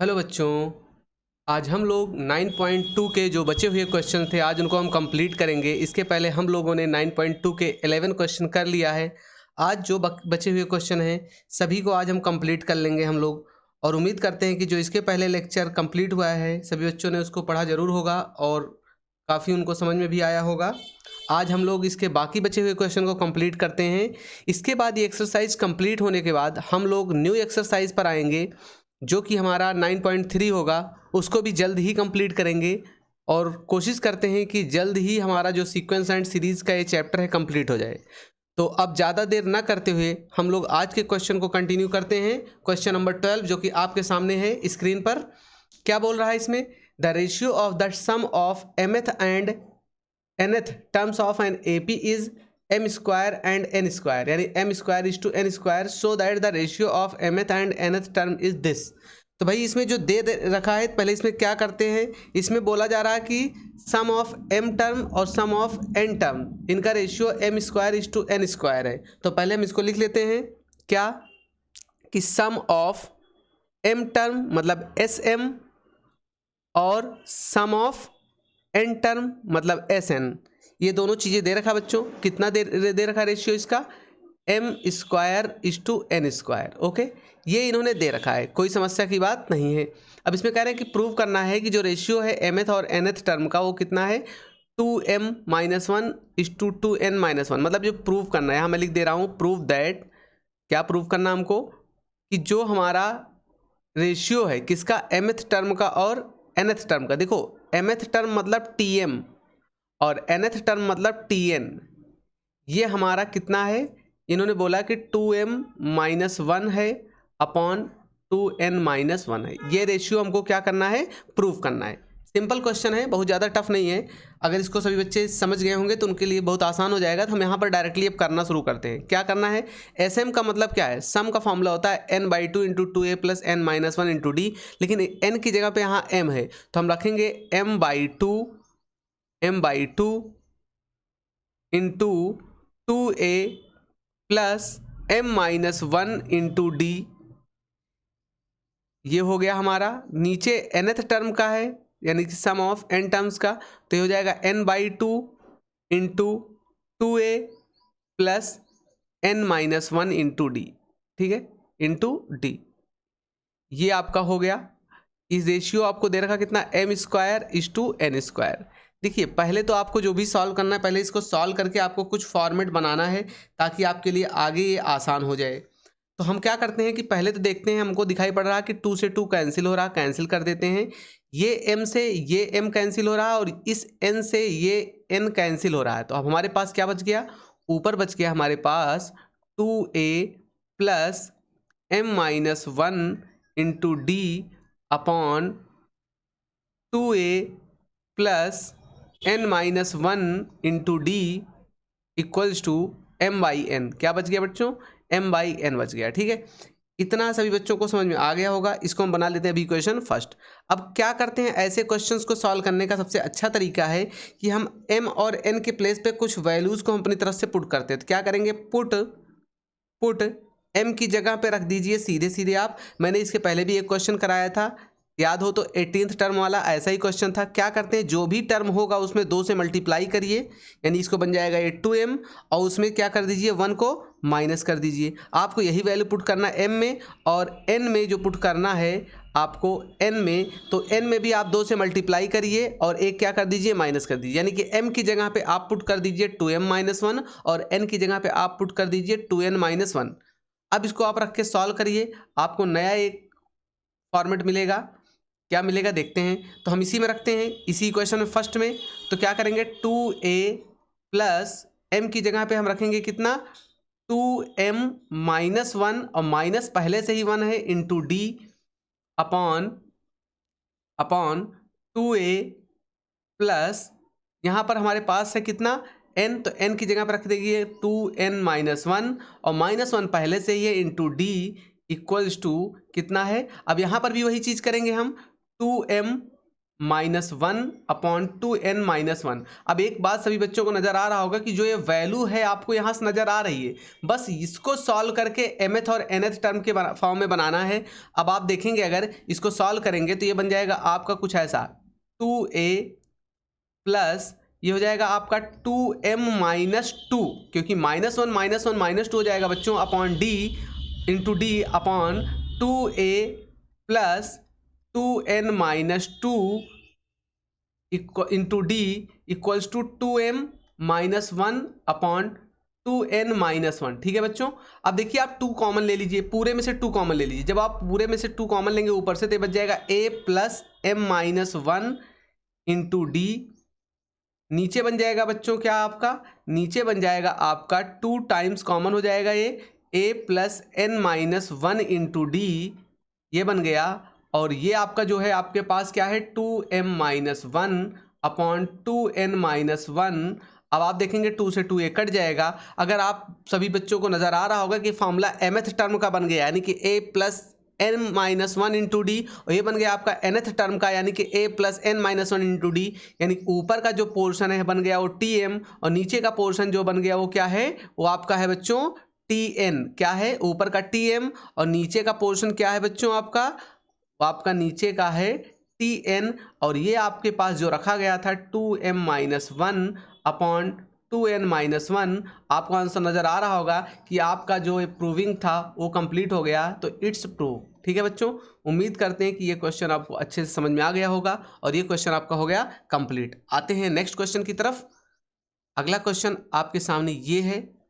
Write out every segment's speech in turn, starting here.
Hello बच्चों। आज हम लोग 9.2 के जो बचे हुए क्वेश्चन थे आज उनको हम कंप्लीट करेंगे। इसके पहले हम लोगों ने 9.2 के 11 क्वेश्चन कर लिया है। आज जो बचे हुए क्वेश्चन हैं सभी को आज हम कंप्लीट कर लेंगे हम लोग, और उम्मीद करते हैं कि जो इसके पहले लेक्चर कंप्लीट हुआ है सभी बच्चों ने उसको पढ़ा ज़रूर होगा और काफ़ी उनको समझ में भी आया होगा। आज हम लोग इसके बाकी बचे हुए क्वेश्चन को कंप्लीट करते हैं। इसके बाद ये एक्सरसाइज कंप्लीट होने के बाद हम लोग न्यू एक्सरसाइज पर आएंगे जो कि हमारा 9.3 होगा, उसको भी जल्द ही कंप्लीट करेंगे और कोशिश करते हैं कि जल्द ही हमारा जो सीक्वेंस एंड सीरीज़ का ये चैप्टर है कंप्लीट हो जाए। तो अब ज़्यादा देर ना करते हुए हम लोग आज के क्वेश्चन को कंटिन्यू करते हैं। क्वेश्चन नंबर 12 जो कि आपके सामने है स्क्रीन पर। क्या बोल रहा है इसमें? The ratio of the sum of mth and nth terms of an AP is m square and n square, यानी m square is to n square, so that the ratio of mth and nth term is this. तो भाई इसमें जो दे रखा है पहले इसमें क्या करते हैं, इसमें बोला जा रहा है कि सम ऑफ m टर्म और सम ऑफ n टर्म इनका ratio m square is to n square है। तो पहले हम इसको लिख लेते हैं क्या कि सम ऑफ m टर्म मतलब sm और सम ऑफ n टर्म मतलब sn, ये दोनों चीज़ें दे रखा बच्चों। कितना दे रखा रेशियो इसका? m square is to n square. Okay, ये इन्होंने दे रखा है, कोई समस्या की बात नहीं है। अब इसमें कह रहे हैं कि प्रूव करना है कि जो रेशियो है mth और nth टर्म का वो कितना है, 2m minus one is to 2n minus one. मतलब जो प्रूव करना है, यहाँ मैं लिख दे रहा हूँ प्रूव दैट। क्या प्रूव करना हमको? कि जो हमारा रेशियो है किसका, mth टर्म का और nth टर्म का। देखो mth टर्म मतलब tm और nth टर्म मतलब tn, ये हमारा कितना है? इन्होंने बोला कि 2m माइनस वन है अपॉन 2n माइनस वन है। ये रेशियो हमको क्या करना है? प्रूव करना है। सिंपल क्वेश्चन है, बहुत ज़्यादा टफ नहीं है। अगर इसको सभी बच्चे समझ गए होंगे तो उनके लिए बहुत आसान हो जाएगा। तो हम यहाँ पर डायरेक्टली अब करना शुरू करते हैं। क्या करना है? एस का मतलब क्या है? सम का फॉर्मूला होता है n/2 into 2a plus n minus one into D, लेकिन n की जगह पे यहाँ m है तो हम रखेंगे m/2 into 2a plus m minus one into D. ये हो गया हमारा। नीचे nth टर्म का है यानी कि सम ऑफ n टर्म्स का, तो ये हो जाएगा n/2 into 2a plus n minus one into d. ठीक है, इंटू डी, ये आपका हो गया। इस रेशियो आपको दे रखा कितना, m square is to n square. देखिए पहले तो आपको जो भी सॉल्व करना है पहले इसको सॉल्व करके आपको कुछ फॉर्मेट बनाना है ताकि आपके लिए आगे ये आसान हो जाए। तो हम क्या करते हैं कि पहले तो देखते हैं, हमको दिखाई पड़ रहा है कि 2 से 2 कैंसिल हो रहा, कैंसिल कर देते हैं। ये m से ये m कैंसिल हो रहा है और इस n से ये n कैंसिल हो रहा है। तो अब हमारे पास क्या बच गया? ऊपर बच गया हमारे पास 2a plus m minus one into d upon 2a plus n minus one into d equals to m/n। क्या बच गया बच्चों? m/n बच गया। ठीक है, इतना सभी बच्चों को समझ में आ गया होगा। इसको हम बना लेते हैं अभी इक्वेशन फर्स्ट। अब क्या करते हैं, ऐसे क्वेश्चंस को सॉल्व करने का सबसे अच्छा तरीका है कि हम m और n के प्लेस पे कुछ वैल्यूज़ को हम अपनी तरफ से पुट करते हैं। तो क्या करेंगे, पुट m की जगह पे रख दीजिए सीधे सीधे आप। मैंने इसके पहले भी एक क्वेश्चन कराया था, याद हो तो 18th टर्म वाला ऐसा ही क्वेश्चन था। क्या करते हैं, जो भी टर्म होगा उसमें 2 से मल्टीप्लाई करिए, यानी इसको बन जाएगा ये 2m, और उसमें क्या कर दीजिए 1 को माइनस कर दीजिए। आपको यही वैल्यू पुट करना है m में, और n में जो पुट करना है आपको n में, तो n में भी आप 2 से मल्टीप्लाई करिए और एक क्या कर दीजिए, माइनस कर दीजिए। यानी कि m की जगह पे आप पुट कर दीजिए 2m माइनस वन और n की जगह पे आप पुट कर दीजिए 2n माइनस वन। अब इसको आप रख के सॉल्व करिए, आपको नया एक फॉर्मेट मिलेगा। क्या मिलेगा देखते हैं। तो हम इसी में रखते हैं, इसी इक्वेशन में फर्स्ट में। तो क्या करेंगे, 2a प्लस m की जगह पे हम रखेंगे कितना, 2m माइनस वन, और माइनस पहले से ही 1 है, into d upon 2a plus यहाँ पर हमारे पास है कितना n, तो n की जगह पर रख देंगे 2n माइनस वन, और माइनस वन पहले से ही है, इंटू डी इक्वल्स टू कितना है। अब यहाँ पर भी वही चीज़ करेंगे हम, 2m -1/2n-1। अब एक बात सभी बच्चों को नजर आ रहा होगा कि जो ये वैल्यू है आपको यहाँ से नजर आ रही है, बस इसको सॉल्व करके mth और nth टर्म के फॉर्म में बनाना है। अब आप देखेंगे अगर इसको सॉल्व करेंगे तो ये बन जाएगा आपका कुछ ऐसा 2a प्लस ये हो जाएगा आपका 2m-2, क्योंकि -1 हो जाएगा बच्चों upon d into d upon 2a plus 2n-2 into d equals to 2m-1 upon 2n-1। ठीक है बच्चों, अब देखिए आप 2 कॉमन ले लीजिए, पूरे में से 2 कॉमन ले लीजिए। जब आप पूरे में से 2 कॉमन लेंगे ऊपर से तो बच जाएगा a plus m-1 into D. नीचे बन जाएगा बच्चों क्या आपका, नीचे बन जाएगा आपका 2 टाइम्स कॉमन हो जाएगा ये a plus n-1 into D, ये बन गया। और ये आपका जो है आपके पास क्या है 2m-1 अपॉन 2n-1। अब आप देखेंगे 2 से 2 कट जाएगा। अगर आप सभी बच्चों को नजर आ रहा होगा कि फॉर्मूला mth टर्म का बन गया, यानी कि a plus n-1 into D, और ये बन गया आपका nth टर्म का यानी कि a plus n-1 into D, यानी ऊपर का जो पोर्शन है बन गया वो tm और नीचे का पोर्शन जो बन गया वो क्या है, वो आपका है बच्चों tn। क्या है, ऊपर का tm और नीचे का पोर्शन क्या है बच्चों आपका, वो आपका नीचे का है tn। और ये आपके पास जो रखा गया था 2m-1 अपॉन 2n-1। आपको आंसर नजर आ रहा होगा कि आपका जो प्रूविंग था वो कंप्लीट हो गया, तो इट्स प्रूव। ठीक है बच्चों, उम्मीद करते हैं कि ये क्वेश्चन आपको अच्छे से समझ में आ गया होगा और ये क्वेश्चन आपका हो गया कंप्लीट। आते हैं नेक्स्ट क्वेश्चन की तरफ। अगला क्वेश्चन आपके सामने ये है,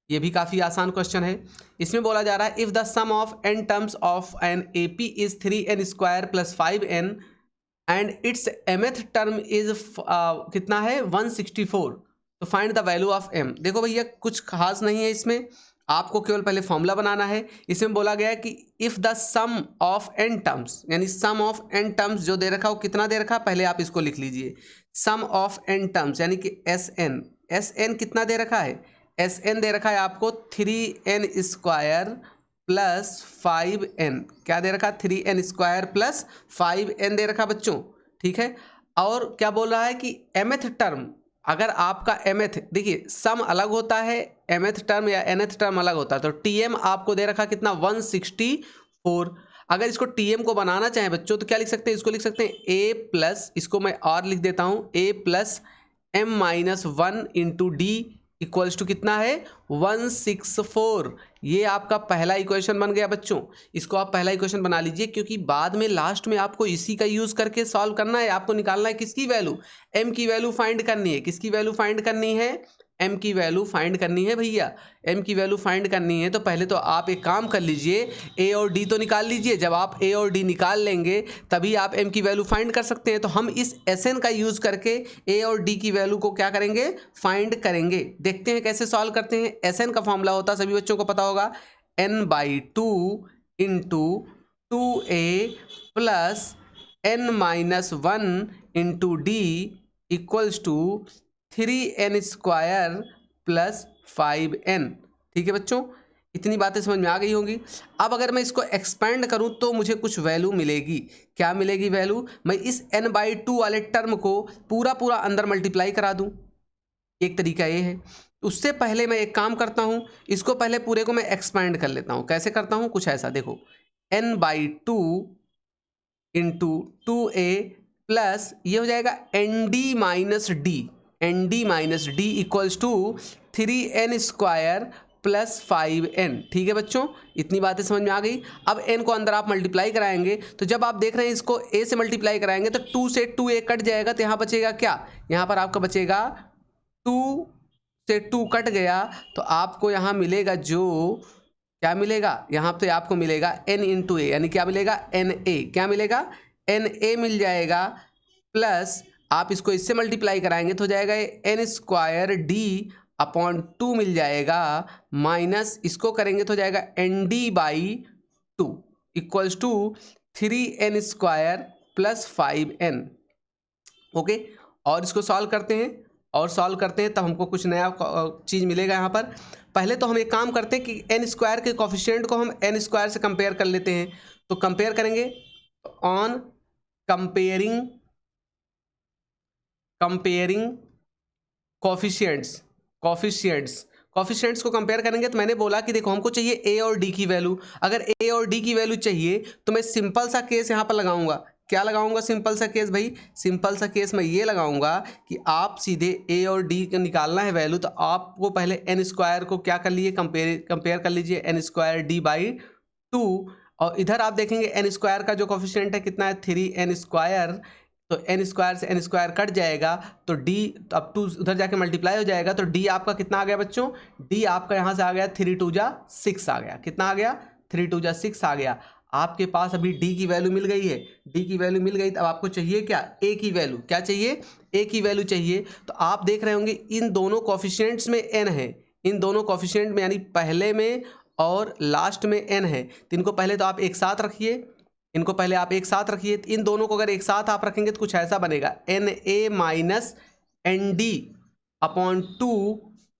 ये भी काफ़ी आसान क्वेश्चन है। इसमें बोला जा रहा है if the sum of n terms of an AP is 3n square plus 5n and its mth term is कितना है 164, तो find the value of m। देखो भैया कुछ खास नहीं है इसमें, आपको केवल पहले फॉर्मूला बनाना है। इसमें बोला गया है कि if the sum of n terms, यानी सम ऑफ n टर्म्स जो दे रखा हो, कितना दे रखा, पहले आप इसको लिख लीजिए। सम ऑफ n टर्म्स यानी कि Sn कितना दे रखा है, Sn दे रखा है आपको 3n स्क्वायर प्लस 5n। क्या दे रखा, 3n स्क्वायर प्लस 5n दे रखा बच्चों। ठीक है, और क्या बोल रहा है कि mth टर्म, अगर आपका mth, देखिए सम अलग होता है, mth टर्म या nth टर्म अलग होता है, तो tm आपको दे रखा कितना 164। अगर इसको tm को बनाना चाहें बच्चों तो क्या लिख सकते हैं, इसको लिख सकते हैं a प्लस, इसको मैं और लिख देता हूँ, a plus m-1 into d equals to कितना है 164। ये आपका पहला इक्वेशन बन गया बच्चों। इसको आप पहला इक्वेशन बना लीजिए, क्योंकि बाद में लास्ट में आपको इसी का यूज करके सॉल्व करना है। आपको निकालना है किसकी वैल्यू, m की वैल्यू फाइंड करनी है। किसकी वैल्यू फाइंड करनी है, m की वैल्यू फाइंड करनी है भैया। m की वैल्यू फाइंड करनी है तो पहले तो आप एक काम कर लीजिए, a और d तो निकाल लीजिए। जब आप a और d निकाल लेंगे तभी आप m की वैल्यू फाइंड कर सकते हैं। तो हम इस Sn का यूज़ करके a और d की वैल्यू को क्या करेंगे, फाइंड करेंगे। देखते हैं कैसे सॉल्व करते हैं। Sn का फॉर्मूला होता है, सभी बच्चों को पता होगा, n/2 into 2a plus n-1 into d equals to 3n square plus 5n। ठीक है बच्चों, इतनी बातें समझ में आ गई होंगी। अब अगर मैं इसको एक्सपेंड करूं तो मुझे कुछ वैल्यू मिलेगी। क्या मिलेगी वैल्यू, मैं इस n/2 वाले टर्म को पूरा पूरा अंदर मल्टीप्लाई करा दूं, एक तरीका ये है। उससे पहले मैं एक काम करता हूं, इसको पहले पूरे को मैं एक्सपेंड कर लेता हूं। कैसे करता हूं, कुछ ऐसा देखो, n/2 इंटू 2a प्लस ये हो जाएगा nd minus d equals to 3n square plus 5n। ठीक है बच्चों, इतनी बातें समझ में आ गई। अब n को अंदर आप मल्टीप्लाई कराएंगे, तो जब आप देख रहे हैं इसको a से मल्टीप्लाई कराएंगे तो 2 से 2a कट जाएगा, तो यहाँ बचेगा क्या, यहाँ पर आपका बचेगा 2 से 2 कट गया, तो आपको यहाँ मिलेगा जो क्या मिलेगा, यहाँ पे आपको मिलेगा n इंटू ए, यानी क्या मिलेगा na। क्या मिलेगा, na मिल जाएगा, प्लस आप इसको इससे मल्टीप्लाई कराएंगे तो हो जाएगा n स्क्वायर डी अपॉन 2 मिल जाएगा, माइनस इसको करेंगे तो हो जाएगा nd/2 equals to 3n square plus 5n। Okay, और इसको सॉल्व करते हैं तब हमको कुछ नया चीज़ मिलेगा यहाँ पर। पहले तो हम एक काम करते हैं कि n स्क्वायर के कोफिशिएंट को हम n स्क्वायर से कंपेयर कर लेते हैं। तो कंपेयर करेंगे, ऑन कंपेयरिंग कंपेयरिंग कॉफिशिएंट्स को कंपेयर करेंगे। तो मैंने बोला कि देखो हमको चाहिए ए और डी की वैल्यू। अगर ए और डी की वैल्यू चाहिए तो मैं सिंपल सा केस यहाँ पर लगाऊंगा। क्या लगाऊंगा सिंपल सा केस भाई? सिंपल सा केस मैं ये लगाऊंगा कि आप सीधे ए और डी का निकालना है वैल्यू, तो आपको पहले एन स्क्वायर को क्या कर लीजिए, कंपेयर कर लीजिए एन स्क्वायर डी बाई 2। और इधर आप देखेंगे एन स्क्वायर का जो कॉफिशिएंट है कितना है, 3n स्क्वायर। तो एन स्क्वायर से एन स्क्वायर कट जाएगा तो डी, अब 2 उधर जाके मल्टीप्लाई हो जाएगा। तो डी आपका कितना आ गया बच्चों? डी आपका यहाँ से आ गया 3 2 जा 6 आ गया। कितना आ गया? 3 2 जा 6 आ गया। आपके पास अभी डी की वैल्यू मिल गई है। डी की वैल्यू मिल गई तो अब आपको चाहिए क्या? ए की वैल्यू। क्या चाहिए? ए की वैल्यू चाहिए। तो आप देख रहे होंगे इन दोनों कॉफिशिएंट्स में एन है, इन दोनों कॉफिशिएंट में यानी पहले में और लास्ट में एन है। तो इनको पहले तो आप एक साथ रखिए, इनको पहले आप एक साथ रखिए। इन दोनों को अगर एक साथ आप रखेंगे तो कुछ ऐसा बनेगा, n a minus n d upon 2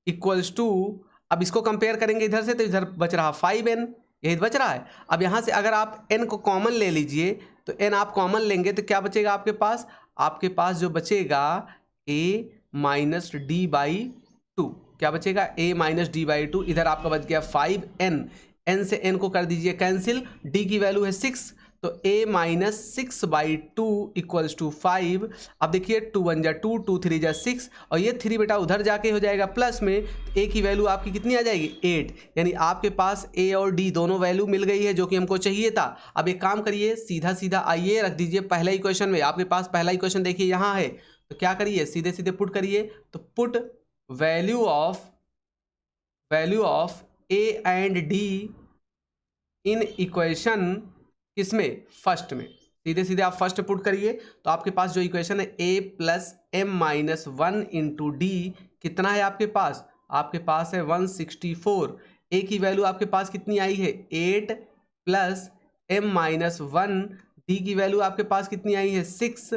equals to, अब इसको कंपेयर करेंगे इधर से तो इधर बच रहा 5n, यही बच रहा है। अब यहाँ से अगर आप n को कॉमन ले लीजिए तो n आप कॉमन लेंगे तो क्या बचेगा आपके पास? आपके पास जो बचेगा a माइनस डी बाई 2। क्या बचेगा? a minus D by 2। इधर आपका बच गया 5n, n से n को कर दीजिए कैंसिल, d की वैल्यू है 6 तो a minus 6 by 2 equals to 5। अब देखिए 2 1 जा 2, 2 3 जा 6 और ये 3 बेटा उधर जाके हो जाएगा प्लस में। a की वैल्यू आपकी कितनी आ जाएगी? 8। यानी आपके पास a और d दोनों वैल्यू मिल गई है जो कि हमको चाहिए था। अब एक काम करिए, सीधा सीधा आइए रख दीजिए पहला इक्वेशन में। आपके पास पहला इक्वेशन देखिए यहाँ है, तो क्या करिए सीधे सीधे पुट करिए। तो put value of a and d in equation किसमें? फर्स्ट में। सीधे सीधे आप फर्स्ट पुट करिए तो आपके पास जो इक्वेशन है a plus m minus 1 into d कितना है आपके पास? आपके पास है 164। a की वैल्यू आपके पास कितनी आई है? 8 प्लस m माइनस 1, डी की वैल्यू आपके पास कितनी आई है? 6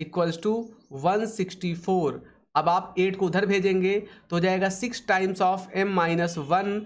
इक्वल्स टू 164। अब आप 8 को उधर भेजेंगे तो हो जाएगा 6 टाइम्स ऑफ m माइनस 1।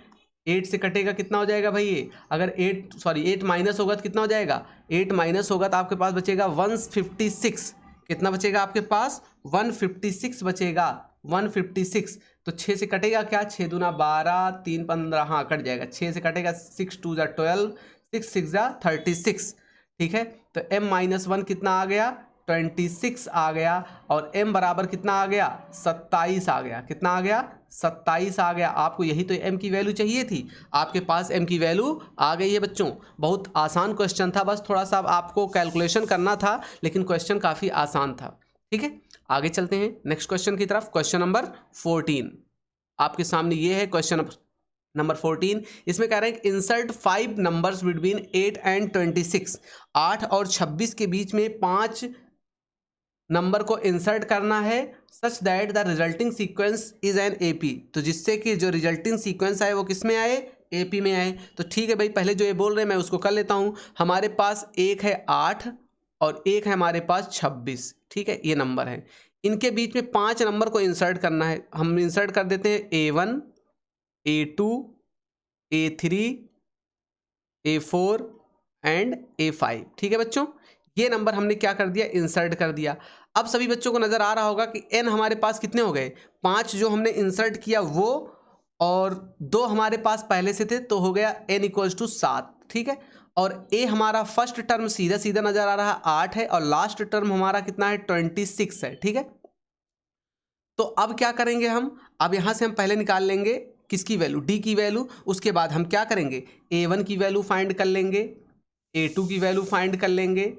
8 से कटेगा कितना हो जाएगा भाई? ये अगर 8 माइनस होगा तो कितना हो जाएगा? 8 माइनस होगा तो आपके पास बचेगा 156। कितना बचेगा आपके पास? 156 बचेगा, 156। तो 6 से कटेगा क्या? 6 दूना 12, 3 15, हाँ कट जाएगा। 6 से कटेगा 6 2 जा 12, 6 6 जा 36। ठीक है, तो m माइनस 1 कितना आ गया? 26 आ गया। और m बराबर कितना आ गया? 27 आ गया। कितना आ गया? 27 आ गया। आपको यही तो m की वैल्यू चाहिए थी, आपके पास m की वैल्यू आ गई है बच्चों। बहुत आसान क्वेश्चन था, बस थोड़ा सा आपको कैलकुलेशन करना था, लेकिन क्वेश्चन काफ़ी आसान था। ठीक है, आगे चलते हैं नेक्स्ट क्वेश्चन की तरफ। क्वेश्चन नंबर 14 आपके सामने ये है। क्वेश्चन नंबर 14, इसमें कह रहे हैं इंसर्ट 5 नंबर्स बिटवीन 8 एंड 26। 8 और 26 के बीच में 5 नंबर को इंसर्ट करना है such that the resulting sequence is an AP. तो जिससे कि जो रिजल्टिंग सीक्वेंस आए वो किस में आए? एपी में आए। तो ठीक है भाई, पहले जो ये बोल रहे हैं मैं उसको कर लेता हूँ। हमारे पास एक है 8 और एक है हमारे पास 26। ठीक है, ये नंबर है, इनके बीच में 5 नंबर को इंसर्ट करना है। हम इंसर्ट कर देते हैं A1, A2, A3, A4 and A5। ठीक है बच्चों, ये नंबर हमने क्या कर दिया? इंसर्ट कर दिया। अब सभी बच्चों को नज़र आ रहा होगा कि n हमारे पास कितने हो गए? 5 जो हमने इंसर्ट किया वो, और 2 हमारे पास पहले से थे तो हो गया n इक्वल्स टू 7। ठीक है, और a हमारा फर्स्ट टर्म सीधा सीधा नज़र आ रहा है 8 है, और लास्ट टर्म हमारा कितना है? 26 है। ठीक है, तो अब क्या करेंगे हम? अब यहाँ से हम पहले निकाल लेंगे किसकी वैल्यू? d की वैल्यू। उसके बाद हम क्या करेंगे? a1 की वैल्यू फाइंड कर लेंगे, a2 की वैल्यू फाइंड कर लेंगे,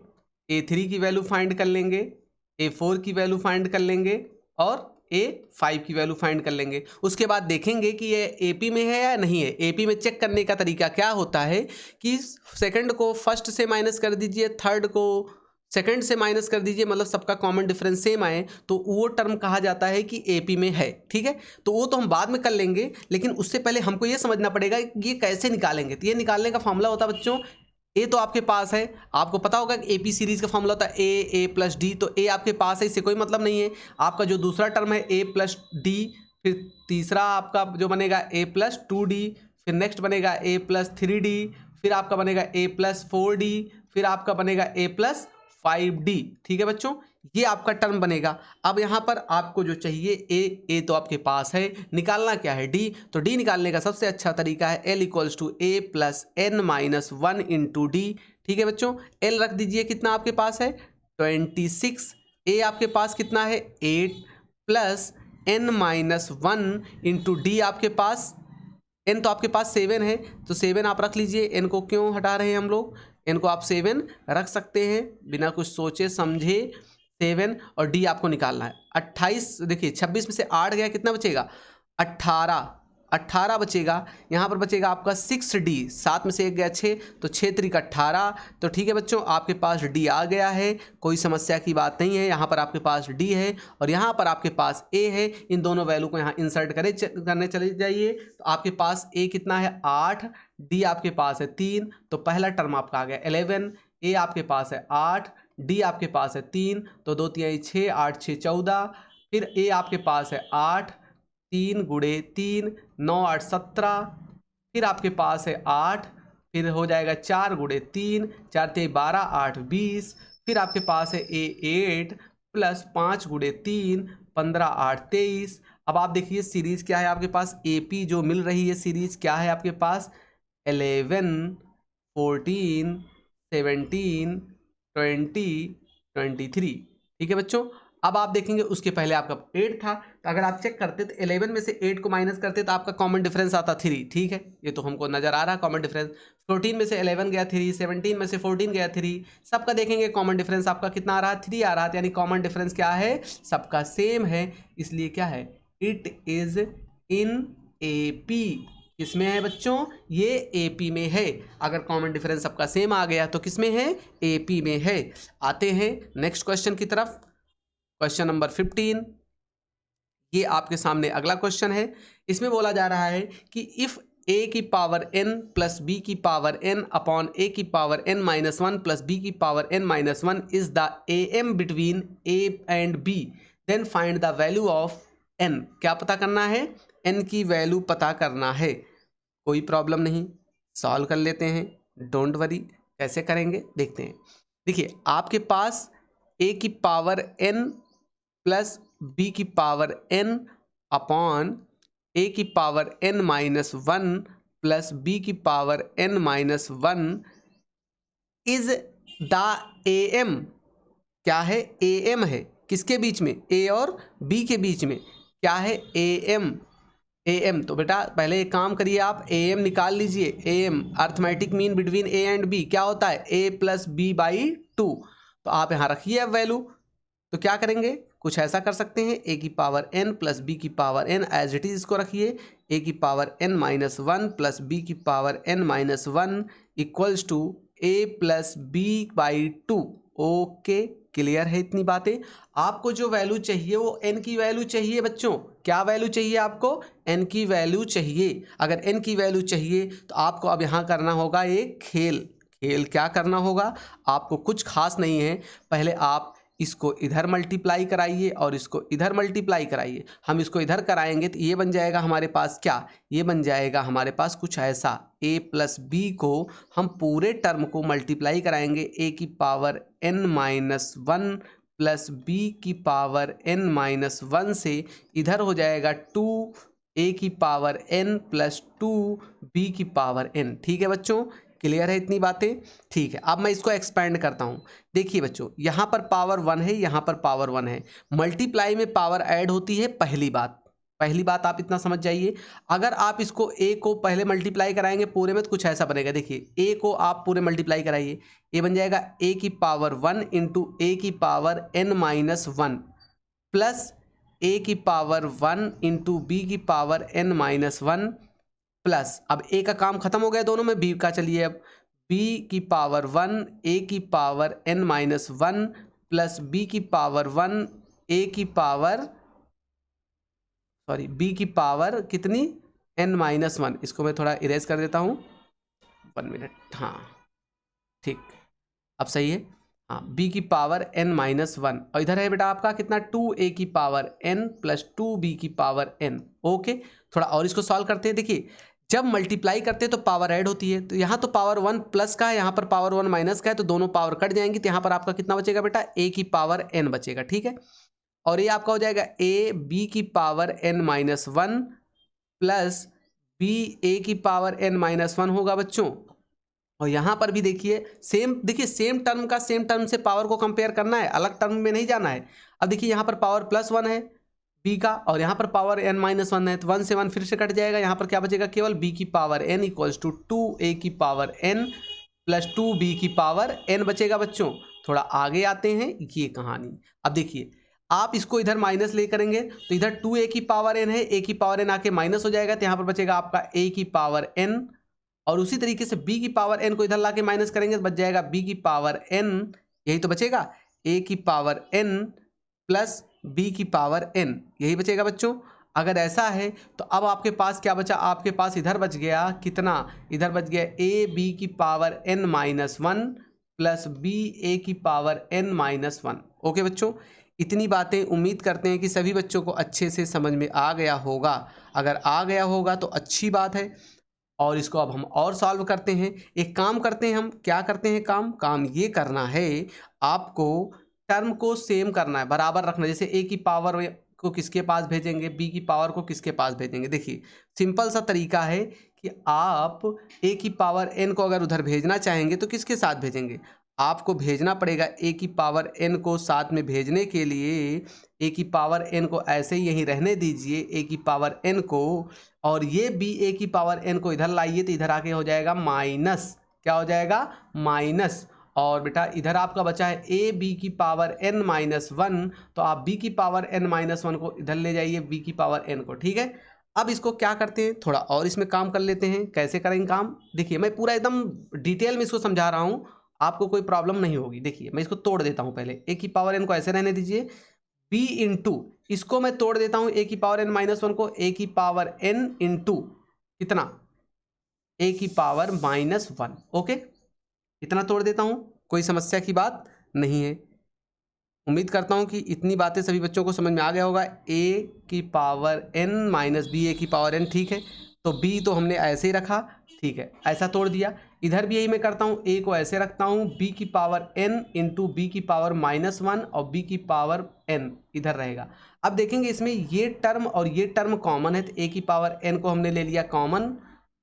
A3 की वैल्यू फाइंड कर लेंगे, A4 की वैल्यू फाइंड कर लेंगे, और A5 की वैल्यू फाइंड कर लेंगे। उसके बाद देखेंगे कि ये AP में है या नहीं है। AP में चेक करने का तरीका क्या होता है कि सेकंड को फर्स्ट से माइनस कर दीजिए, थर्ड को सेकंड से माइनस कर दीजिए, मतलब सबका कॉमन डिफरेंस सेम आए, तो वो टर्म कहा जाता है कि AP में है। ठीक है, तो वो तो हम बाद में कर लेंगे, लेकिन उससे पहले हमको ये समझना पड़ेगा कि ये कैसे निकालेंगे। तो ये निकालने का फॉर्मूला होता है बच्चों, ए तो आपके पास है, आपको पता होगा कि एपी सीरीज का फॉर्मूला होता है ए प्लस डी। तो ए आपके पास है, इससे कोई मतलब नहीं है। आपका जो दूसरा टर्म है ए प्लस डी, फिर तीसरा आपका जो बनेगा ए प्लस 2d, फिर नेक्स्ट बनेगा ए प्लस 3d, फिर आपका बनेगा ए प्लस 4d, फिर आपका बनेगा ए प्लस 5d। ठीक है बच्चों, ये आपका टर्म बनेगा। अब यहाँ पर आपको जो चाहिए ए तो आपके पास है, निकालना क्या है डी, तो डी निकालने का सबसे अच्छा तरीका है l equals to A plus n minus one into d. ठीक है बच्चों, एल रख दीजिए, कितना आपके पास है 26, ए आपके पास कितना है 8 plus n minus one into d आपके पास, एन तो आपके पास 7 है तो 7 आप रख लीजिए, एन को क्यों हटा रहे हैं हम लोग, एन को आप 7 रख सकते हैं बिना कुछ सोचे समझे 7, और डी आपको निकालना है 28। देखिए 26 में से 8 गया, कितना बचेगा 18 बचेगा। यहाँ पर बचेगा आपका 6D, 7 में से 1 गया 6, तो 6 त्रिक 18। तो ठीक है बच्चों, आपके पास डी आ गया है, कोई समस्या की बात नहीं है। यहाँ पर आपके पास डी है और यहाँ पर आपके पास ए है, इन दोनों वैल्यू को यहाँ इंसर्ट करने चले जाइए। तो आपके पास ए कितना है 8, डी आपके पास है 3, तो पहला टर्म आपका आ गया 11, ए आपके पास है 8, डी आपके पास है 3, तो 2 3 6, 8 6 14, फिर ए आपके पास है 8, 3 गुणे 3 9 8 17, फिर आपके पास है 8, फिर हो जाएगा 4 गुणे 3 4 3 12 8 20, फिर आपके पास है ए 8 प्लस 5 गुणे 3 15 8 23। अब आप देखिए सीरीज क्या है आपके पास, एपी जो मिल रही है सीरीज क्या है आपके पास 11 14 17 20 23। ठीक है बच्चों, अब आप देखेंगे उसके पहले आपका 8 था, तो अगर आप चेक करते तो 11 में से 8 को माइनस करते तो आपका कॉमन डिफरेंस आता 3। ठीक है, ये तो हमको नजर आ रहा कॉमन डिफरेंस। 14 में से 11 गया 3, 17 में से 14 गया 3, सबका देखेंगे कॉमन डिफरेंस आपका कितना आ रहा है 3 आ रहा है, यानी कॉमन डिफरेंस क्या है सबका सेम है, इसलिए क्या है इट इज इन एपी। किसमें है बच्चों, ये एपी में है। अगर कॉमन डिफरेंस सबका सेम आ गया तो किसमें है, एपी में है। आते हैं नेक्स्ट क्वेश्चन की तरफ, क्वेश्चन नंबर 15। ये आपके सामने अगला क्वेश्चन है, इसमें बोला जा रहा है कि इफ ए की पावर n प्लस बी की पावर n अपॉन ए की power n minus one plus B की power n minus one is the A M between A and B, then find the value of n। क्या पता करना है, n की value पता करना है। कोई प्रॉब्लम नहीं, सॉल्व कर लेते हैं, डोंट वरी। कैसे करेंगे देखते हैं। देखिए आपके पास a की पावर n प्लस बी की पावर n अपॉन ए की power n minus one plus B की power n minus one is the A M. क्या है, ए एम है, किसके बीच में, ए और बी के बीच में, क्या है ए एम। ए एम तो बेटा पहले एक काम करिए, आप ए एम निकाल लीजिए। A M arithmetic mean between A and b क्या होता है, ए प्लस बी बाई 2। तो आप यहाँ रखिए अब वैल्यू, तो क्या करेंगे, कुछ ऐसा कर सकते हैं, ए की पावर n प्लस बी की power n as it is इसको रखिए, ए की power n minus one plus B की power n minus one equals to A plus B by 2। Okay, clear है इतनी बातें। आपको जो वैल्यू चाहिए वो n की वैल्यू चाहिए बच्चों। क्या वैल्यू चाहिए आपको, n की वैल्यू चाहिए। अगर n की वैल्यू चाहिए तो आपको अब यहाँ करना होगा एक खेल। क्या करना होगा, आपको कुछ खास नहीं है, पहले आप इसको इधर मल्टीप्लाई कराइए और इसको इधर मल्टीप्लाई कराइए। हम इसको इधर कराएंगे तो ये बन जाएगा हमारे पास क्या, ये बन जाएगा हमारे पास कुछ ऐसा, a प्लस बी को हम पूरे टर्म को मल्टीप्लाई कराएंगे, a की power n minus one plus B की पावर n माइनस वन से इधर हो जाएगा 2 a की पावर n प्लस 2 b की पावर n। ठीक है बच्चों, क्लियर है इतनी बातें। ठीक है, अब मैं इसको एक्सपेंड करता हूँ। देखिए बच्चों, यहाँ पर पावर 1 है, यहाँ पर पावर 1 है, मल्टीप्लाई में पावर ऐड होती है। पहली बात आप इतना समझ जाइए। अगर आप इसको a को पहले मल्टीप्लाई कराएंगे पूरे में तो कुछ ऐसा बनेगा। देखिए a को आप पूरे मल्टीप्लाई कराइए, a बन जाएगा a की पावर 1 इंटू ए की power n minus one plus a की पावर 1 इंटू बी की power n minus one plus, अब a का काम खत्म हो गया दोनों में, b का चलिए अब b की पावर 1 a की power n minus one plus b की पावर 1 a की पावर b की पावर कितनी n माइनस वन। इसको मैं थोड़ा इरेज कर देता हूँ, 1 मिनट। हाँ ठीक, अब सही है। हाँ, b की पावर n माइनस वन और इधर है बेटा आपका कितना 2a की पावर n प्लस 2b की पावर n। ओके, थोड़ा और इसको सॉल्व करते हैं। देखिए जब मल्टीप्लाई करते हैं तो पावर ऐड होती है, तो यहाँ तो पावर 1 प्लस का है, यहाँ पर पावर 1 माइनस का है, तो दोनों पावर कट जाएंगी, तो यहाँ पर आपका कितना बचेगा बेटा, a की पावर n बचेगा, ठीक है। और ये आपका हो जाएगा a b की power n minus 1 plus b a की पावर n माइनस 1 होगा बच्चों। और यहाँ पर भी देखिए सेम टर्म का सेम टर्म से पावर को कंपेयर करना है, अलग टर्म में नहीं जाना है। अब देखिए यहाँ पर पावर +1 है b का, और यहाँ पर पावर n माइनस 1 है, तो 1 से 1 फिर से कट जाएगा, यहाँ पर क्या बचेगा, केवल b की power n equals to 2a की पावर n प्लस 2b की पावर n बचेगा बच्चों। थोड़ा आगे आते हैं, ये कहानी। अब देखिए आप इसको इधर माइनस ले करेंगे तो इधर 2a की पावर n है, a की पावर n आके माइनस हो जाएगा, तो यहाँ पर बचेगा आपका a की पावर n, और उसी तरीके से b की पावर n को इधर लाके माइनस करेंगे तो बच जाएगा b की पावर n, यही तो बचेगा, a की पावर n प्लस b की पावर n, यही बचेगा बच्चों। अगर ऐसा है तो अब आपके पास क्या बचा, आपके पास इधर बच गया कितना, इधर बच गया a b की power n minus 1 plus b a की पावर n माइनस 1। ओके बच्चों, इतनी बातें उम्मीद करते हैं कि सभी बच्चों को अच्छे से समझ में आ गया होगा। अगर आ गया होगा तो अच्छी बात है, और इसको अब हम और सॉल्व करते हैं। एक काम करते हैं, हम क्या करते हैं, काम ये करना है, आपको टर्म को सेम करना है, बराबर रखना है। जैसे a की पावर को किसके पास भेजेंगे, b की पावर को किसके पास भेजेंगे। देखिए सिंपल सा तरीका है कि आप a की पावर n को अगर उधर भेजना चाहेंगे तो किसके साथ भेजेंगे, आपको भेजना पड़ेगा a की पावर n को। साथ में भेजने के लिए a की पावर n को ऐसे ही यहीं रहने दीजिए, a की पावर n को, और ये b a की पावर n को इधर लाइए, तो इधर आके हो जाएगा माइनस, क्या हो जाएगा, माइनस। और बेटा इधर आपका बचा है a b की पावर n माइनस 1, तो आप b की पावर n माइनस 1 को इधर ले जाइए, b की पावर n को, ठीक है। अब इसको क्या करते हैं, थोड़ा और इसमें काम कर लेते हैं। कैसे करेंगे काम, देखिए मैं पूरा एकदम डिटेल में इसको समझा रहा हूँ, आपको कोई प्रॉब्लम नहीं होगी। देखिए मैं इसको तोड़ देता हूँ, पहले a की पावर n को ऐसे रहने दीजिए, b इंटू, इसको मैं तोड़ देता हूँ a की पावर n माइनस 1 को, a की पावर n इंटू कितना, a की पावर माइनस 1। ओके, इतना तोड़ देता हूँ, कोई समस्या की बात नहीं है। उम्मीद करता हूँ कि इतनी बातें सभी बच्चों को समझ में आ गया होगा। a की power n minus b a की पावर n, ठीक है, तो b तो हमने ऐसे ही रखा, ठीक है, ऐसा तोड़ दिया। इधर भी यही मैं करता हूँ, a को ऐसे रखता हूँ, b की पावर n इंटू बी की पावर माइनस 1, और b की पावर n इधर रहेगा। अब देखेंगे इसमें ये टर्म और ये टर्म कॉमन है, तो a की पावर n को हमने ले लिया कॉमन।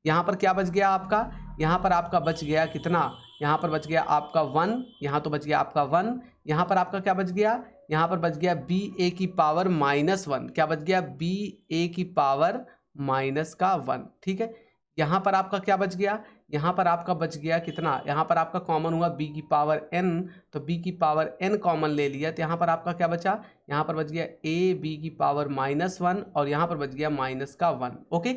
यहाँ पर क्या बच गया आपका, यहाँ पर आपका बच गया कितना, यहाँ पर बच गया आपका 1, यहाँ तो बच गया आपका 1, यहाँ पर आपका क्या बच गया, यहाँ पर बच गया बी ए की पावर माइनस 1, क्या बच गया, बी ए की पावर माइनस का 1, ठीक है। यहाँ पर आपका क्या बच गया, यहाँ पर आपका बच गया कितना, यहाँ पर आपका कॉमन हुआ b की पावर n, तो b की पावर n कॉमन ले लिया, तो यहाँ पर आपका क्या बचा, यहाँ पर बच गया a b की पावर माइनस 1, और यहाँ पर बच गया माइनस का 1। ओके,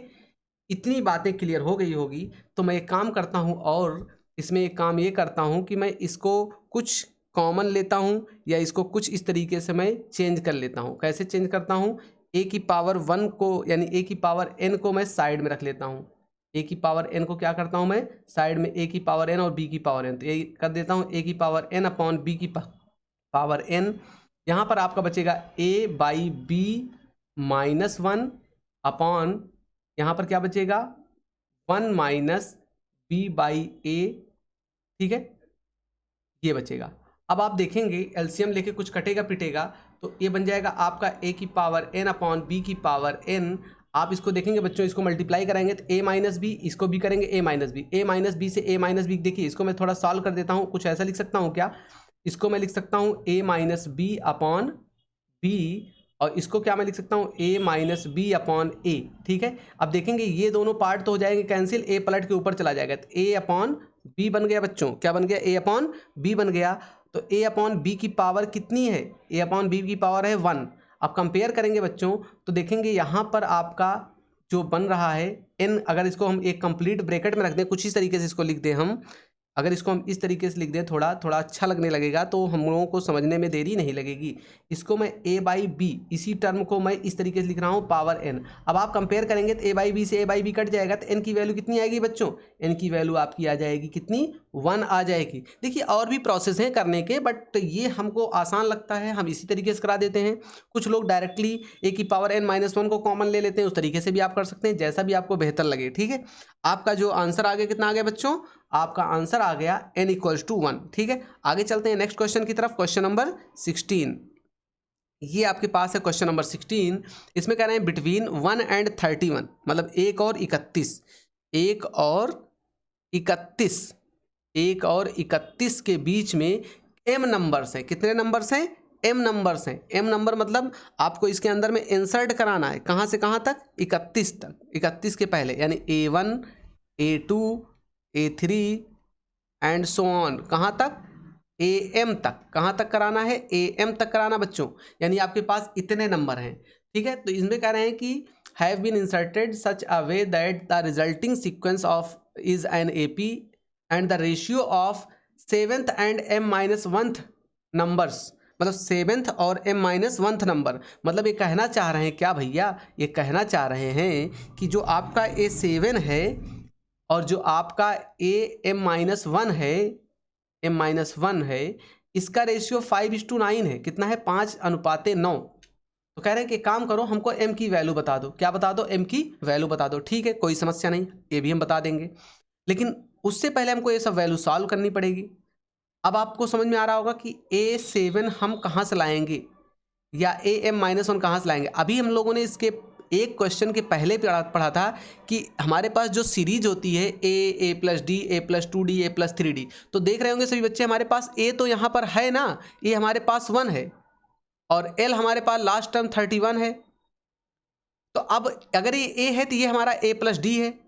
इतनी बातें क्लियर हो गई होगी। तो मैं एक काम करता हूँ, और इसमें एक काम ये करता हूँ कि मैं इसको कुछ कॉमन लेता हूँ, या इसको कुछ इस तरीके से मैं चेंज कर लेता हूँ। कैसे चेंज करता हूँ, a की पावर 1 को यानी a की पावर n को मैं साइड में रख लेता हूँ। a की पावर n को क्या करता हूँ मैं साइड में, a की पावर n और b की पावर n, तो ये कर देता हूँ a की पावर n अपॉन b की पावर n। यहाँ पर आपका बचेगा a by b minus 1 upon, यहाँ पर क्या बचेगा 1 माइनस बी बाई ए, ठीक है, ये बचेगा। अब आप देखेंगे एलसीएम लेके कुछ कटेगा पिटेगा, तो ये बन जाएगा आपका a की पावर n अपॉन b की पावर n। आप इसको देखेंगे बच्चों, इसको मल्टीप्लाई कराएंगे तो a माइनस बी, इसको भी करेंगे a minus b, a minus b से a माइनस बी। देखिए इसको मैं थोड़ा सॉल्व कर देता हूँ, कुछ ऐसा लिख सकता हूँ क्या, इसको मैं लिख सकता हूँ a minus b upon b, और इसको क्या मैं लिख सकता हूँ a minus b upon a, ठीक है। अब देखेंगे ये दोनों पार्ट तो हो जाएंगे कैंसिल, a पलट के ऊपर चला जाएगा, तो a अपॉन b बन गया बच्चों, क्या बन गया, a अपॉन b बन गया। तो a अपॉन b की पावर कितनी है, a अपॉन b की पावर है 1। अब कंपेयर करेंगे बच्चों तो देखेंगे यहाँ पर आपका जो बन रहा है n, अगर इसको हम एक कंप्लीट ब्रैकेट में रख दें, कुछ इस तरीके से इसको लिख दें हम, अगर इसको हम इस तरीके से लिख दें, थोड़ा थोड़ा अच्छा लगने लगेगा, तो हम लोगों को समझने में देरी नहीं लगेगी। इसको मैं a बाई बी, इसी टर्म को मैं इस तरीके से लिख रहा हूँ पावर n। अब आप कंपेयर करेंगे तो a बाई बी से a बाई बी कट जाएगा, तो n की वैल्यू कितनी आएगी बच्चों? n की वैल्यू आपकी आ जाएगी कितनी? 1 आ जाएगी। देखिए और भी प्रोसेस हैं करने के, बट ये हमको आसान लगता है, हम इसी तरीके से करा देते हैं। कुछ लोग डायरेक्टली a की पावर n माइनस 1 को कॉमन ले लेते हैं, उस तरीके से भी आप कर सकते हैं, जैसा भी आपको बेहतर लगे। ठीक है, आपका जो आंसर आ गया कितना आ गया बच्चों? आपका आंसर आ गया n इक्वल्स टू 1। ठीक है, आगे चलते हैं नेक्स्ट क्वेश्चन की तरफ। क्वेश्चन नंबर 16, ये आपके पास है क्वेश्चन नंबर 16। इसमें कह रहे हैं बिटवीन 1 एंड 31, मतलब 1 और 31, 1 और 31, 1 और 31 के बीच में m नंबर्स हैं। कितने नंबर्स हैं? m नंबर्स हैं। m नंबर मतलब आपको इसके अंदर में इंसर्ट कराना है, कहाँ से कहाँ तक? 31 तक, 31 के पहले, यानी a1, a2, a3 and so on. कहाँ तक? am तक। कहाँ तक कराना है? am तक कराना बच्चों, यानी आपके पास इतने नंबर हैं। ठीक है, तो इसमें कह रहे हैं कि have been inserted such a way that the resulting sequence of is an AP and the ratio of 7th and m-1th numbers, मतलब 7th और m-1th नंबर, मतलब ये कहना चाह रहे हैं क्या भैया? ये कहना चाह रहे हैं कि जो आपका A7 है और जो आपका m-1 है, m-1 है, इसका रेशियो 5:9 है। कितना है? 5:9। तो कह रहे हैं कि काम करो, हमको m की वैल्यू बता दो। क्या बता दो? m की वैल्यू बता दो। ठीक है, कोई समस्या नहीं, ये भी हम बता देंगे, लेकिन उससे पहले हमको ये सब वैल्यू सॉल्व करनी पड़ेगी। अब आपको समझ में आ रहा होगा कि A7 हम कहाँ से लाएंगे या am-1 कहाँ से लाएंगे। अभी हम लोगों ने इसके एक क्वेश्चन के पहले पढ़ा था कि हमारे पास जो सीरीज होती है a plus D, a plus 2d, a plus 3d, तो देख रहे होंगे सभी बच्चे हमारे पास a तो यहाँ पर है ना, a हमारे पास 1 है और l हमारे पास लास्ट टर्म 31 है। तो अब अगर ये a है तो ये हमारा a प्लस डी है,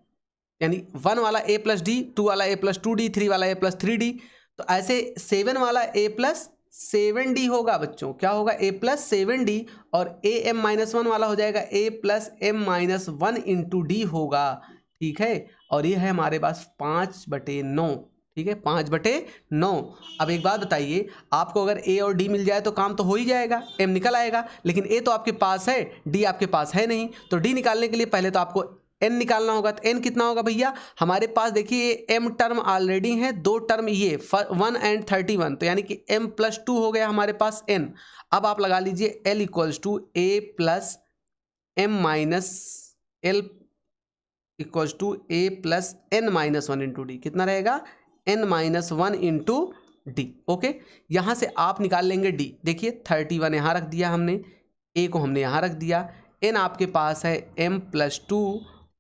यानी 1 वाला a प्लस डी, 2 वाला a प्लस 2d, 3 वाला a प्लस 3d। तो ऐसे 7 वाला a प्लस 7d होगा बच्चों। क्या होगा? a plus 7d। और am-1 वाला हो जाएगा a plus m-1 into D होगा। ठीक है, और ये है हमारे पास 5/9। ठीक है, 5/9। अब एक बात बताइए, आपको अगर a और d मिल जाए तो काम तो हो ही जाएगा, m निकल आएगा, लेकिन a तो आपके पास है, d आपके पास है नहीं। तो d निकालने के लिए पहले तो आपको n निकालना होगा। तो n कितना होगा भैया? हमारे पास देखिए m टर्म ऑलरेडी है, 2 टर्म ये 1 एंड 31, तो यानी कि m प्लस 2 हो गया हमारे पास n। अब आप लगा लीजिए l equals to a plus m minus l equals to a plus n-1 into d. कितना रहेगा? n-1 into D. ओके, यहाँ से आप निकाल लेंगे d। देखिए 31 यहाँ रख दिया हमने, a को हमने यहाँ रख दिया, n आपके पास है m प्लस 2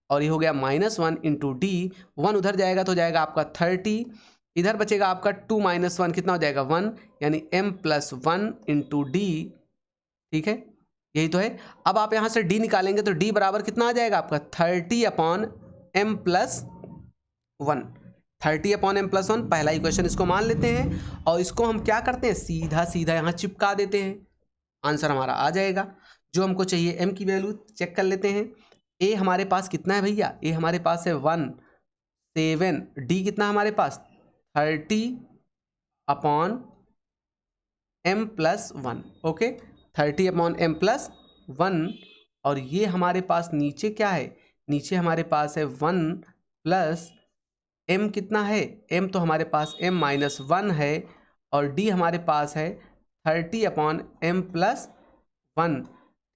और ये हो गया -1 इंटू डी। 1 उधर जाएगा तो जाएगा आपका 30, इधर बचेगा आपका 2 - 1 कितना हो जाएगा? 1, यानी m प्लस 1 इंटू डी। ठीक है, यही तो है। अब आप यहाँ से d निकालेंगे तो d बराबर कितना आ जाएगा आपका? 30/m plus 1। 30/m+1 पहला इक्वेशन इसको मान लेते हैं और इसको हम क्या करते हैं? सीधा सीधा यहाँ चिपका देते हैं, आंसर हमारा आ जाएगा। जो हमको चाहिए m की वैल्यू चेक कर लेते हैं। a हमारे पास कितना है भैया? a हमारे पास है 1, 7, d कितना हमारे पास? 30/m+1। Okay, 30/m+1। और ये हमारे पास नीचे क्या है? नीचे हमारे पास है 1 प्लस m कितना है? m तो हमारे पास m-1 है और d हमारे पास है 30/m+1।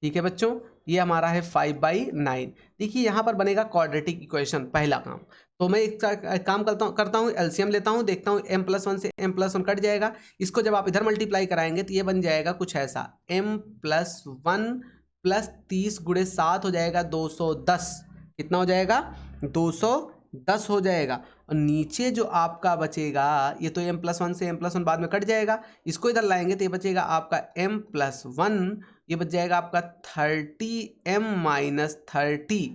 ठीक है बच्चों, ये हमारा है 5/9। देखिए यहाँ पर बनेगा क्वाड्रेटिक इक्वेशन, पहला काम। तो मैं एक काम करता हूँ एलसीएम लेता हूँ, देखता हूँ m+1 से m+1 कट जाएगा। इसको जब आप इधर मल्टीप्लाई कराएंगे तो ये बन जाएगा कुछ ऐसा, m+1 प्लस 30 × 7 हो जाएगा 210। कितना हो जाएगा? 210 हो जाएगा। और नीचे जो आपका बचेगा, ये तो m+1 से m+1 बाद में कट जाएगा, इसको इधर लाएंगे तो ये बचेगा आपका m+1, ये बच जाएगा आपका 30m-30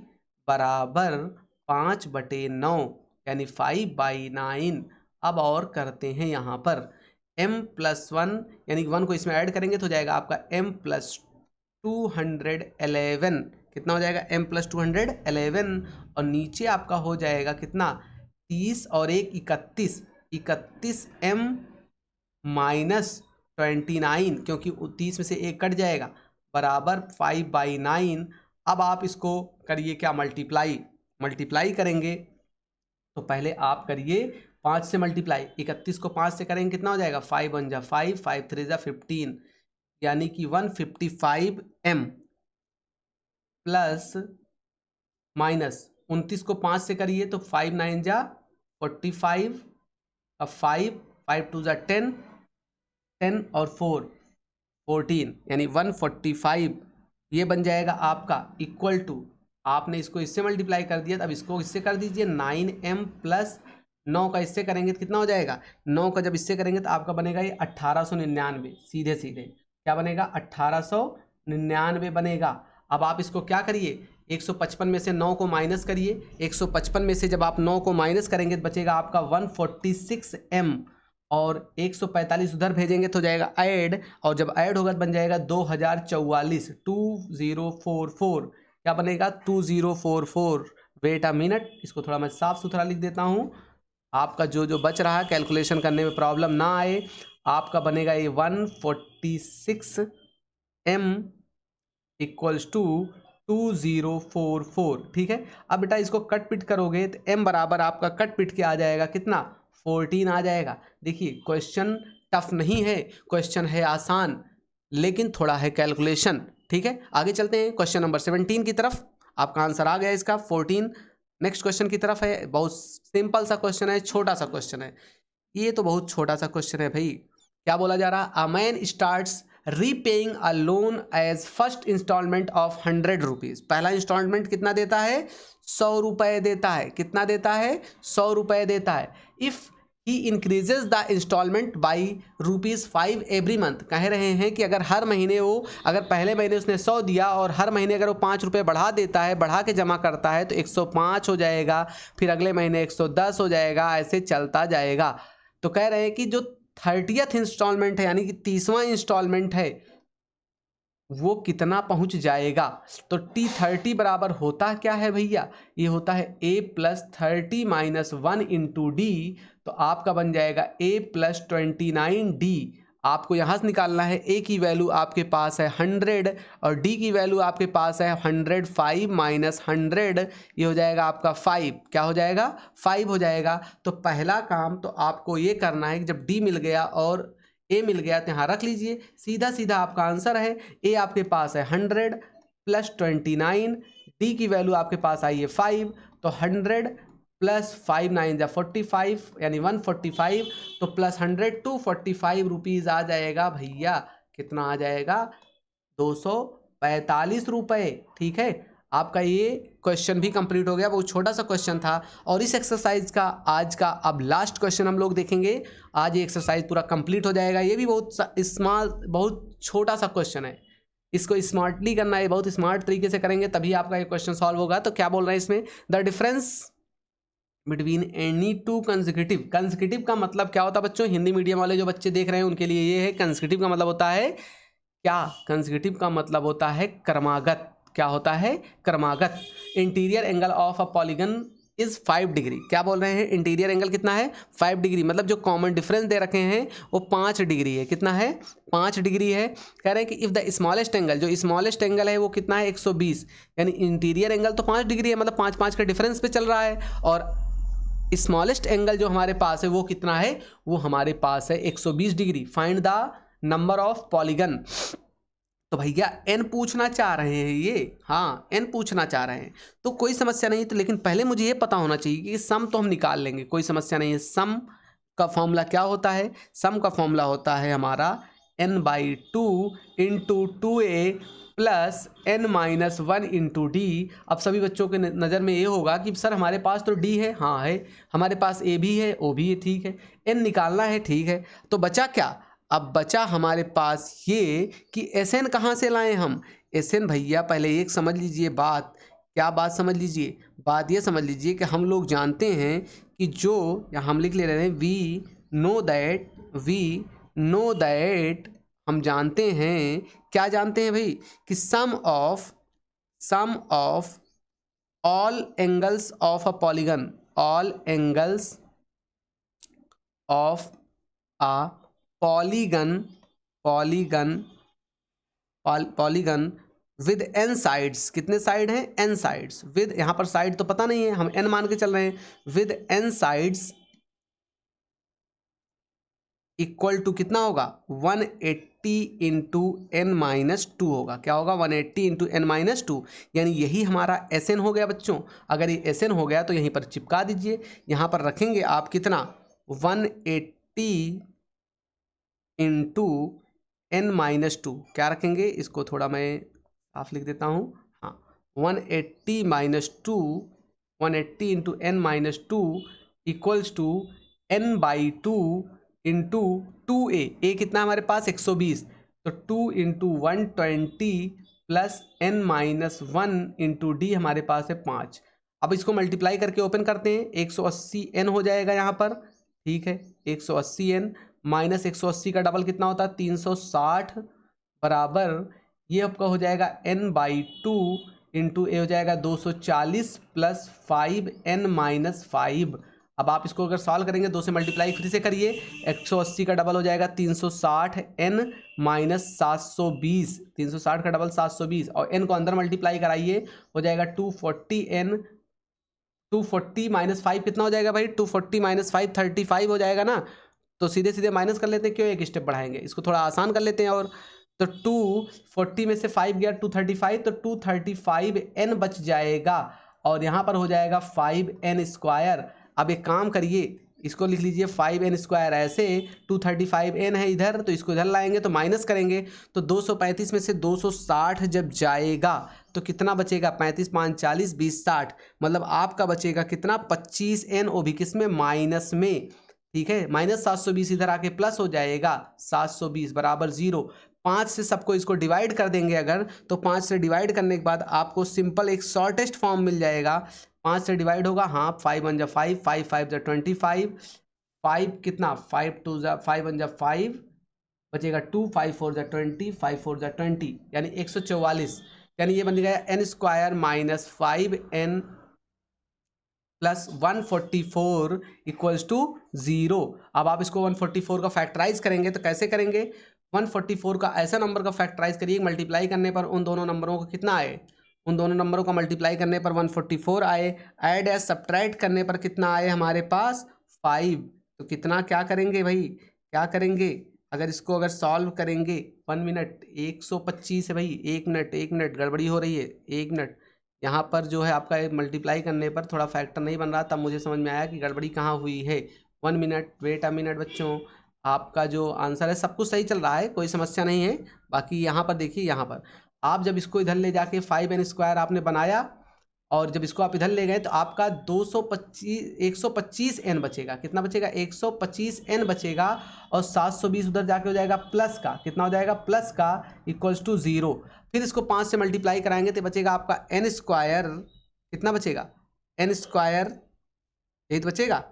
बराबर 5/9, यानी 5/9। अब और करते हैं यहाँ पर m+1, यानी 1 को इसमें ऐड करेंगे तो हो जाएगा आपका m+211। कितना हो जाएगा? m+211। और नीचे आपका हो जाएगा कितना? 30 और 1 31, 31m माइनस 29, क्योंकि 30 में से 1 कट जाएगा, बराबर 5/9। अब आप इसको करिए क्या, मल्टीप्लाई करेंगे। तो पहले आप करिए 5 से मल्टीप्लाई, 31 को 5 से करेंगे कितना हो जाएगा, 5 1 जा 5, 5 3 जा 15, यानी कि 155m प्लस माइनस 29 को 5 से करिए तो 5 9 जा 45, अब 5 2 जा 10, 10 और 4 14, यानी 145 ये बन जाएगा आपका, इक्वल टू, आपने इसको इससे मल्टीप्लाई कर दिया, अब इसको इससे कर दीजिए, 9m प्लस 9 का इससे करेंगे तो कितना हो जाएगा, 9 का जब इससे करेंगे तो आपका बनेगा ये 1899, सीधे सीधे क्या बनेगा, 1899 बनेगा। अब आप इसको क्या करिए, 155 में से 9 को माइनस करिए, 155 में से जब आप 9 को माइनस करेंगे तो बचेगा आपका 146m, और 145 उधर भेजेंगे तो जाएगा ऐड, और जब ऐड होगा तो बन जाएगा 2044, 2044, क्या बनेगा 2044। वेट अ मिनट, इसको थोड़ा मैं साफ सुथरा लिख देता हूँ, आपका जो बच रहा है कैलकुलेशन करने में प्रॉब्लम ना आए। आपका बनेगा ये 146m इक्वल्स टू 2044, ठीक है। अब बेटा इसको कट पिट करोगे तो m बराबर आपका कट पिट के आ जाएगा कितना, 14 आ जाएगा। देखिए क्वेश्चन टफ नहीं है, क्वेश्चन है आसान, लेकिन थोड़ा है कैलकुलेशन, ठीक है। आगे चलते हैं क्वेश्चन नंबर 17 की तरफ, आपका आंसर आ गया इसका 14। नेक्स्ट क्वेश्चन की तरफ है, बहुत सिंपल सा क्वेश्चन है, छोटा सा क्वेश्चन है, ये तो बहुत छोटा सा क्वेश्चन है भाई। क्या बोला जा रहा है, a man starts repaying a loan as first instalment of 100 rupees. पहला इंस्टॉलमेंट कितना देता है, 100 रुपये देता है, कितना देता है, 100 रुपये देता है। If he increases the instalment by ₹5 every month, कह रहे हैं कि अगर हर महीने वो, अगर पहले महीने उसने 100 दिया और हर महीने अगर वो 5 रुपये बढ़ा देता है, बढ़ा के जमा करता है तो 105 हो जाएगा, फिर अगले महीने 110 हो जाएगा, ऐसे चलता जाएगा। तो कह रहे हैं कि जो 30th इंस्टॉलमेंट है, यानी कि 30वां इंस्टॉलमेंट है, वो कितना पहुंच जाएगा। तो T30 बराबर होता क्या है भैया, ये होता है a plus 30 minus 1 into D, तो आपका बन जाएगा a प्लस 29d। आपको यहाँ से निकालना है, a की वैल्यू आपके पास है 100 और d की वैल्यू आपके पास है 105 माइनस 100, ये हो जाएगा आपका 5, क्या हो जाएगा, 5 हो जाएगा। तो पहला काम तो आपको ये करना है कि जब d मिल गया और a मिल गया तो यहाँ रख लीजिए, सीधा सीधा आपका आंसर है, a आपके पास है 100 प्लस 29, d की वैल्यू आपके पास आई है 5, तो 100 प्लस 5 9 जा 45, यानी 145, तो प्लस 100 245 रुपीज़ आ जाएगा भैया, कितना आ जाएगा, 245 रुपये, ठीक है। आपका ये क्वेश्चन भी कंप्लीट हो गया, बहुत छोटा सा क्वेश्चन था। और इस एक्सरसाइज का आज का अब लास्ट क्वेश्चन हम लोग देखेंगे, आज ये एक्सरसाइज पूरा कंप्लीट हो जाएगा। ये भी बहुत बहुत छोटा सा क्वेश्चन है, इसको स्मार्टली करना है, बहुत स्मार्ट तरीके से करेंगे तभी आपका ये क्वेश्चन सॉल्व होगा। तो क्या बोल रहे हैं इसमें, the difference between any two consecutive. Consecutive का मतलब क्या होता है बच्चों, हिंदी मीडियम वाले जो बच्चे देख रहे हैं उनके लिए ये है, कंसेक्यूटिव का मतलब होता है क्या, कंसेक्यूटिव का मतलब होता है क्रमागत। क्या होता है, क्रमागत। Interior angle of a polygon is 5 degree. क्या बोल रहे हैं, इंटीरियर एंगल कितना है, 5 डिग्री, मतलब जो कॉमन डिफरेंस दे रखे हैं वो 5 डिग्री है। कितना है, 5 डिग्री है। कह रहे हैं कि इफ द स्मॉलेस्ट एंगल, जो स्मॉलेस्ट एंगल है वो कितना है, 120, यानी इंटीरियर एंगल तो 5 डिग्री है, मतलब 5 5 का डिफरेंस पे चल रहा है, और स्मॉलेस्ट एंगल जो हमारे पास है वो कितना है, वो हमारे पास है 120 degree. Find the number of polygon. तो भैया n पूछना चाह रहे हैं ये, हाँ n पूछना चाह रहे हैं, तो कोई समस्या नहीं। तो लेकिन पहले मुझे ये पता होना चाहिए कि सम तो हम निकाल लेंगे, कोई समस्या नहीं है। सम का फॉर्मूला क्या होता है, सम का फॉर्मूला होता है हमारा n/2 into 2a plus n-1 into D. अब सभी बच्चों के नज़र में ये होगा कि सर हमारे पास तो d है, हाँ है, हमारे पास a भी है, o भी है, ठीक है, n निकालना है, ठीक है। तो बचा क्या, अब बचा हमारे पास ये कि एस एन कहाँ से लाएं हम। एस एन भैया पहले एक समझ लीजिए बात, क्या बात समझ लीजिए, बात ये समझ लीजिए कि हम लोग जानते हैं कि जो, या हम लिख ले रहे हैं वी नो दैट, हम जानते हैं, क्या जानते हैं भाई, कि sum of all angles of a polygon, all angles of a polygon polygon with n sides, कितने साइड हैं? n sides. विद, यहां पर साइड तो पता नहीं है, हम n मान के चल रहे हैं। With n sides equal to कितना होगा? 180 इंटू एन माइनस टू होगा। क्या होगा? 180 इंटू एन माइनस टू, यानी यही हमारा Sn हो गया बच्चों। अगर ये Sn हो गया तो यहीं पर चिपका दीजिए। यहाँ पर रखेंगे आप कितना? 180 इंटू एन माइनस टू। क्या रखेंगे? इसको थोड़ा मैं साफ लिख देता हूँ। हाँ, 180 minus two, 180 into n minus two equals to n by two into 2a कितना हमारे पास? 120। तो 2 into 120 plus n minus 1 into d हमारे पास है 5। अब इसको मल्टीप्लाई करके ओपन करते हैं, 180n हो जाएगा यहाँ पर। ठीक है, 180n माइनस 180 का डबल कितना होता है? 360 बराबर ये आपका हो जाएगा n बाई टू इंटू ए हो जाएगा 240 प्लस 5n माइनस 5। अब आप इसको अगर सॉल्व करेंगे, 2 से मल्टीप्लाई फिर से करिए, 180 का डबल हो जाएगा 360n माइनस 720, 360 का डबल 720 और n को अंदर मल्टीप्लाई कराइए, हो जाएगा 240n, 240 माइनस 5 कितना हो जाएगा भाई? 240 माइनस 5 35 हो जाएगा ना। तो सीधे सीधे माइनस कर लेते हैं, क्यों एक स्टेप बढ़ाएंगे, इसको थोड़ा आसान कर लेते हैं। और तो 240 में से 5 गया 235, तो 235n बच जाएगा और यहाँ पर हो जाएगा 5n स्क्वायर। अब एक काम करिए, इसको लिख लीजिए 5n स्क्वायर ऐसे, 235n है इधर, तो इसको इधर लाएंगे तो माइनस करेंगे, तो 235 में से 260 जब जाएगा तो कितना बचेगा? 35 5 40 20 60, मतलब आपका बचेगा कितना? 25n, वो भी किस में? माइनस में। ठीक है, माइनस 720 इधर आके प्लस हो जाएगा 720 बराबर 0। 5 से सबको इसको डिवाइड कर देंगे अगर, तो 5 से डिवाइड करने के बाद आपको सिंपल एक शॉर्टेस्ट फॉर्म मिल जाएगा। 5 से डिवाइड होगा, हाँ 5 1 जा 5, 5 5 जा 25, 5 कितना? 5 2 जा 5 1 जा 5, बचेगा 2, 5 4 जा 20, 5 4 जा 20, यानी 144। यानी ये बन गया n square minus 5n plus 144 equals to 0। अब आप इसको 144 का फैक्टराइज करेंगे तो कैसे करेंगे? 144 का ऐसा नंबर का फैक्टराइज करिए, मल्टीप्लाई करने पर उन दोनों नंबरों का कितना आए? उन दोनों नंबरों का मल्टीप्लाई करने पर 144 आए, ऐड या सब्ट्रैक्ट करने पर कितना आए हमारे पास? 5। तो कितना, क्या करेंगे भाई, क्या करेंगे? अगर इसको अगर सॉल्व करेंगे, 1 मिनट, 125 है भाई, 1 मिनट गड़बड़ी हो रही है, 1 मिनट। यहाँ पर जो है आपका मल्टीप्लाई करने पर थोड़ा फैक्टर नहीं बन रहा, तब मुझे समझ में आया कि गड़बड़ी कहाँ हुई है। 1 मिनट, वेट अ मिनट बच्चों, आपका जो आंसर है सब कुछ सही चल रहा है, कोई समस्या नहीं है। बाकी यहाँ पर देखिए, यहाँ पर आप जब इसको इधर ले जाके 5n स्क्वायर आपने बनाया और जब इसको आप इधर ले गए तो आपका 125n बचेगा। कितना बचेगा? 125n बचेगा और 720 उधर जाके हो जाएगा प्लस का, कितना हो जाएगा? प्लस का इक्वल्स टू 0। फिर इसको 5 से मल्टीप्लाई कराएंगे तो बचेगा आपका n स्क्वायर, कितना बचेगा? n स्क्वायर, यही तो बचेगा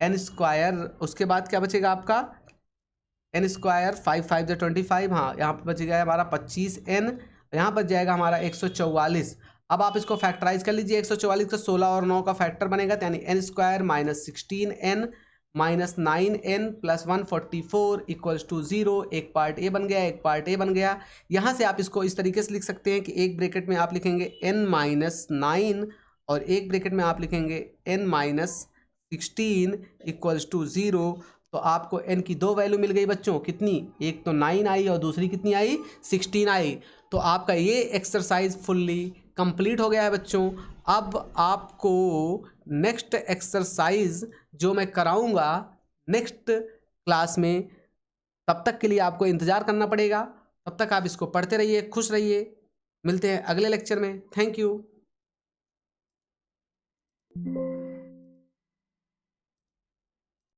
n स्क्वायर। उसके बाद क्या बचेगा आपका? n स्क्वायर 5 5 जो 25, हाँ यहाँ पर बच गया हमारा 25n, यहाँ बच जाएगा हमारा 144। अब आप इसको फैक्टराइज कर लीजिए, 144 का 16 और 9 का फैक्टर बनेगा, यानी n square minus 16n minus 9n plus 144 equals to 0। एक पार्ट ए बन गया, एक पार्ट ए बन गया। यहाँ से आप इसको इस तरीके से लिख सकते हैं कि एक ब्रैकेट में आप लिखेंगे n माइनस 9 और एक ब्रैकेट में आप लिखेंगे n माइनस 16 इक्वल्स टू 0। तो आपको n की 2 वैल्यू मिल गई बच्चों, कितनी? एक तो 9 आई और दूसरी कितनी आई? 16 आई। तो आपका ये एक्सरसाइज फुल्ली कंप्लीट हो गया है बच्चों। अब आपको नेक्स्ट एक्सरसाइज जो मैं कराऊंगा नेक्स्ट क्लास में, तब तक के लिए आपको इंतज़ार करना पड़ेगा। तब तक आप इसको पढ़ते रहिए, खुश रहिए। मिलते हैं अगले लेक्चर में। Thank you.